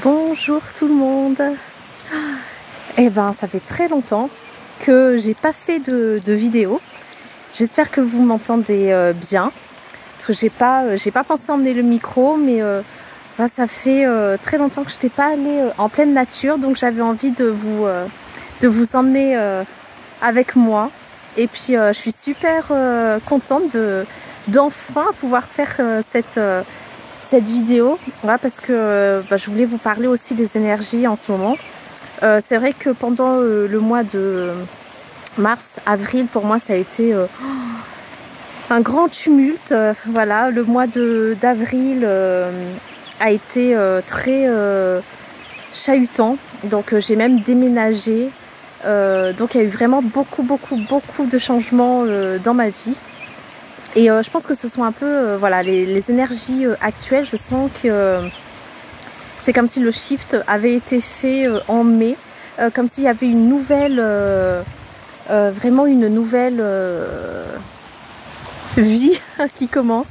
Bonjour tout le monde. Eh ben, ça fait très longtemps que j'ai pas fait de vidéo. J'espère que vous m'entendez bien, parce que j'ai pas pensé emmener le micro, mais là, ça fait très longtemps que je n'étais pas allée en pleine nature, donc j'avais envie de vous emmener avec moi. Et puis je suis super contente d'enfin pouvoir faire cette vidéo, voilà, parce que je voulais vous parler aussi des énergies en ce moment. C'est vrai que pendant le mois de mars, avril, pour moi ça a été un grand tumulte. Voilà, le mois d'avril a été très chahutant, donc j'ai même déménagé. Donc il y a eu vraiment beaucoup de changements dans ma vie. Et je pense que ce sont un peu voilà, les énergies actuelles. Je sens que c'est comme si le shift avait été fait en mai, comme s'il y avait une nouvelle, vraiment une nouvelle vie qui commence.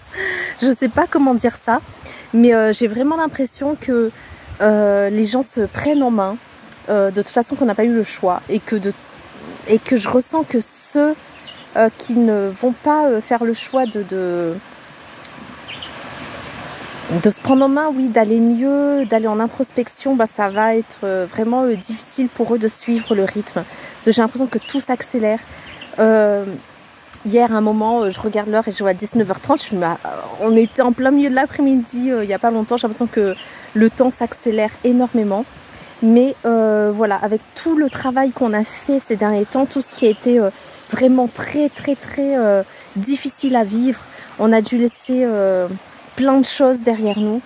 Je ne sais pas comment dire ça, mais j'ai vraiment l'impression que les gens se prennent en main, de toute façon qu'on n'a pas eu le choix, et que je ressens que ceux qui ne vont pas faire le choix de se prendre en main, oui, d'aller mieux, d'aller en introspection, ça va être vraiment difficile pour eux de suivre le rythme. Parce que j'ai l'impression que tout s'accélère. Hier, à un moment, je regarde l'heure et je vois à 19h30. On était en plein milieu de l'après-midi il n'y a pas longtemps. J'ai l'impression que le temps s'accélère énormément. Mais voilà, avec tout le travail qu'on a fait ces derniers temps, tout ce qui a été vraiment très difficile à vivre, on a dû laisser plein de choses derrière nous.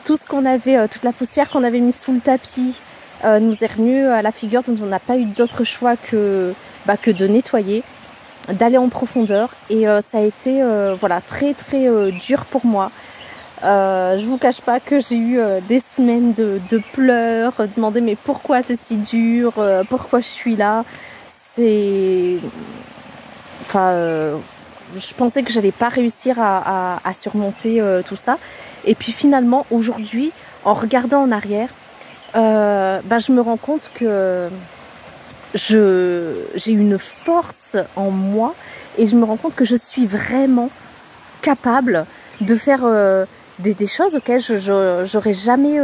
Tout ce qu'on avait, toute la poussière qu'on avait mise sous le tapis nous est revenue à la figure, dont on n'a pas eu d'autre choix que de nettoyer, d'aller en profondeur. Et ça a été voilà, très dur pour moi. Je vous cache pas que j'ai eu des semaines de pleurs, demander mais pourquoi c'est si dur, pourquoi je suis là. Je pensais que j'allais pas réussir à surmonter tout ça. Et puis finalement, aujourd'hui, en regardant en arrière, je me rends compte que j'ai une force en moi, et je me rends compte que je suis vraiment capable de faire des choses auxquelles j'aurais jamais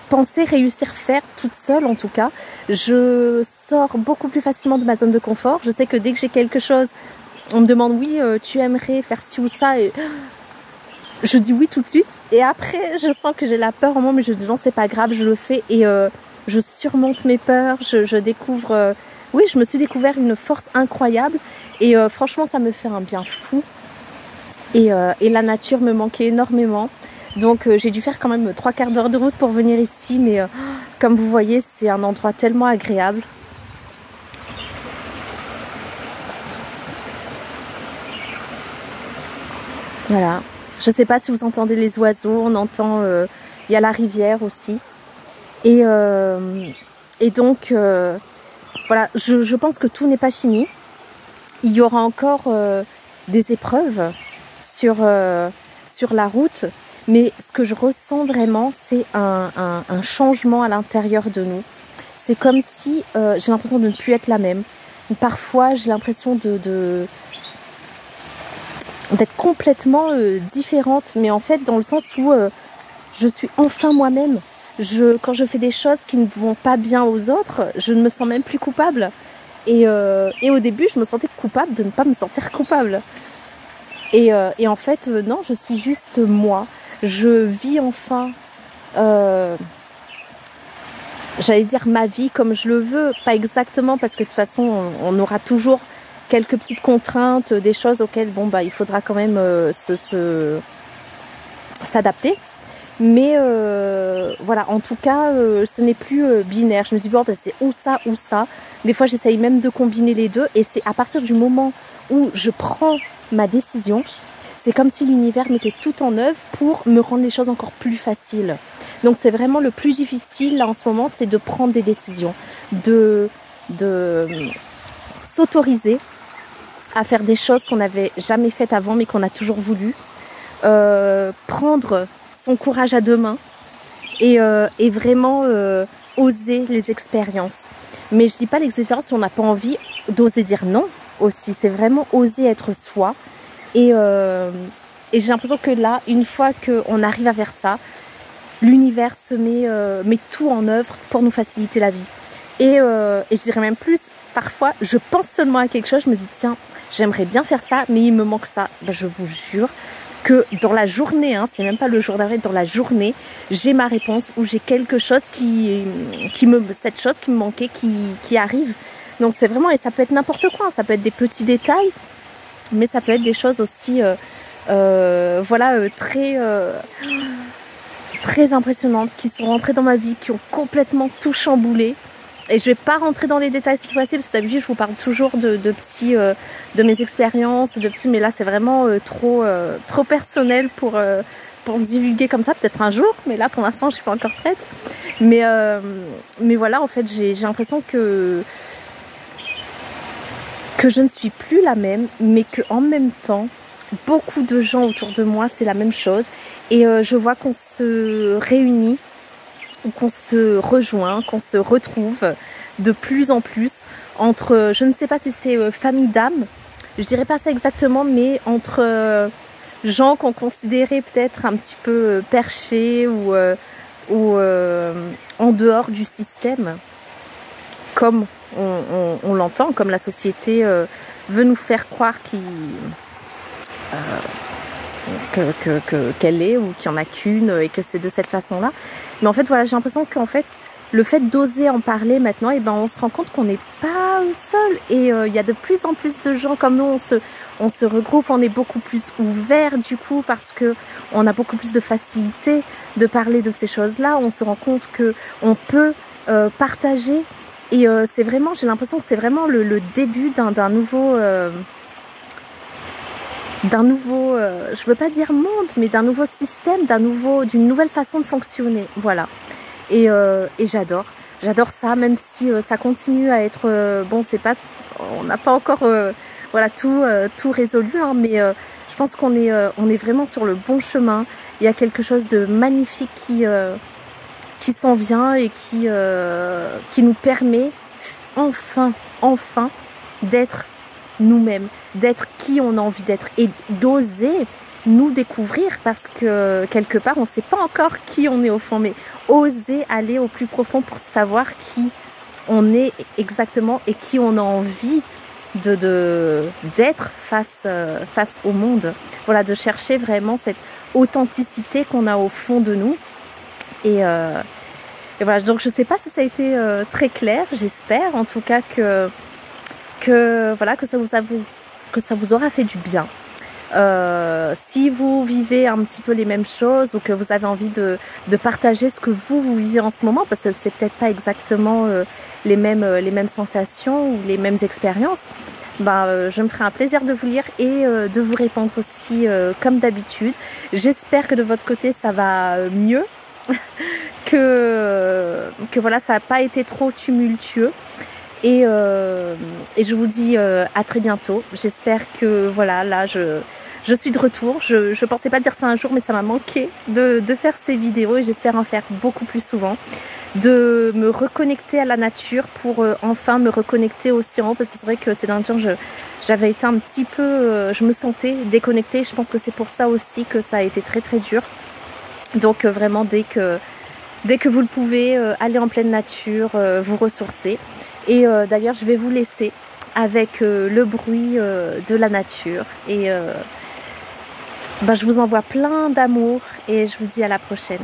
pensé réussir à faire toute seule. En tout cas, je sors beaucoup plus facilement de ma zone de confort. Je sais que dès que j'ai quelque chose, on me demande oui, tu aimerais faire ci ou ça, et je dis oui tout de suite. Et après, je sens que j'ai la peur en moi, mais je dis non, c'est pas grave, je le fais, et je surmonte mes peurs. Je découvre, oui, je me suis découvert une force incroyable, et franchement, ça me fait un bien fou. Et la nature me manquait énormément. Donc j'ai dû faire quand même 3/4 d'heure de route pour venir ici, mais comme vous voyez, c'est un endroit tellement agréable. Voilà, je ne sais pas si vous entendez les oiseaux, on entend, il y a la rivière aussi. Et donc, voilà, je pense que tout n'est pas fini. Il y aura encore des épreuves sur la route, mais ce que je ressens vraiment, c'est un changement à l'intérieur de nous. C'est comme si j'ai l'impression de ne plus être la même. Parfois, j'ai l'impression d'être complètement différente, mais en fait dans le sens où je suis enfin moi-même. Quand je fais des choses qui ne vont pas bien aux autres, je ne me sens même plus coupable. Et au début, je me sentais coupable de ne pas me sentir coupable. Et en fait, non, je suis juste moi. Je vis enfin, j'allais dire ma vie comme je le veux, pas exactement, parce que de toute façon, on aura toujours quelques petites contraintes, des choses auxquelles il faudra quand même s'adapter. Mais voilà, en tout cas, ce n'est plus binaire. Je me dis c'est ou ça ou ça. Des fois, j'essaye même de combiner les deux, et c'est à partir du moment où je prends ma décision, c'est comme si l'univers mettait tout en œuvre pour me rendre les choses encore plus faciles. Donc c'est vraiment le plus difficile là en ce moment, c'est de prendre des décisions, de s'autoriser à faire des choses qu'on n'avait jamais faites avant mais qu'on a toujours voulu. prendre son courage à deux mains et vraiment oser les expériences. Mais je dis pas les expériences si on n'a pas envie d'oser dire non aussi. C'est vraiment oser être soi. Et j'ai l'impression que là, une fois qu'on arrive à faire ça, l'univers se met tout en œuvre pour nous faciliter la vie. Et je dirais même plus, parfois, je pense seulement à quelque chose, je me dis, tiens, j'aimerais bien faire ça, mais il me manque ça. Ben, je vous jure que dans la journée, hein, c'est même pas le jour d'après, dans la journée, j'ai ma réponse ou j'ai quelque chose cette chose qui me manquait, qui arrive. Donc c'est vraiment, et ça peut être n'importe quoi, hein, ça peut être des petits détails, mais ça peut être des choses aussi, voilà, très impressionnantes qui sont rentrées dans ma vie, qui ont complètement tout chamboulé. Et je vais pas rentrer dans les détails cette fois-ci parce que d'habitude je vous parle toujours de petits, de mes expériences, mais là c'est vraiment trop personnel pour divulguer comme ça, peut-être un jour, mais là pour l'instant je suis pas encore prête. Mais voilà, en fait j'ai l'impression que je ne suis plus la même, mais que en même temps beaucoup de gens autour de moi c'est la même chose et je vois qu'on se réunit, qu'on se rejoint, qu'on se retrouve de plus en plus entre, je ne sais pas si c'est famille d'âme, je dirais pas ça exactement, mais entre gens qu'on considérait peut-être un petit peu perchés ou en dehors du système, comme on l'entend, comme la société veut nous faire croire qu'elle est ou qu'il n'y en a qu'une et que c'est de cette façon-là. Mais en fait, voilà, j'ai l'impression qu'en fait, le fait d'oser en parler maintenant, et ben, on se rend compte qu'on n'est pas seul. Et il y a de plus en plus de gens comme nous, on se regroupe, on est beaucoup plus ouvert du coup parce qu'on a beaucoup plus de facilité de parler de ces choses-là. On se rend compte qu'on peut partager. Et c'est vraiment, j'ai l'impression que c'est vraiment le début d'un nouveau... je veux pas dire monde, mais d'un nouveau système, d'une nouvelle façon de fonctionner, voilà. Et j'adore ça, même si ça continue à être, bon, on n'a pas encore, voilà, tout résolu, hein, mais je pense qu'on est vraiment sur le bon chemin. Il y a quelque chose de magnifique qui s'en vient et qui nous permet enfin d'être nous-mêmes, d'être qui on a envie d'être et d'oser nous découvrir parce que quelque part on ne sait pas encore qui on est au fond, mais oser aller au plus profond pour savoir qui on est exactement et qui on a envie d'être face au monde. Voilà, de chercher vraiment cette authenticité qu'on a au fond de nous. Et voilà, donc je ne sais pas si ça a été très clair, j'espère en tout cas que ça vous aura fait du bien. Si vous vivez un petit peu les mêmes choses ou que vous avez envie de partager ce que vous vivez en ce moment, parce que c'est peut-être pas exactement les mêmes sensations ou les mêmes expériences, je me ferai un plaisir de vous lire et de vous répondre aussi comme d'habitude. J'espère que de votre côté ça va mieux, que voilà, ça n'a pas été trop tumultueux. Et je vous dis à très bientôt. J'espère que voilà, là je suis de retour. Je pensais pas dire ça un jour, mais ça m'a manqué de faire ces vidéos et j'espère en faire beaucoup plus souvent. De me reconnecter à la nature pour enfin me reconnecter aussi en haut, parce que c'est vrai que ces derniers temps j'avais été un petit peu, je me sentais déconnectée. Je pense que c'est pour ça aussi que ça a été très très dur. Donc vraiment dès que vous le pouvez, allez en pleine nature, vous ressourcer. Et d'ailleurs je vais vous laisser avec le bruit de la nature et je vous envoie plein d'amour et je vous dis à la prochaine.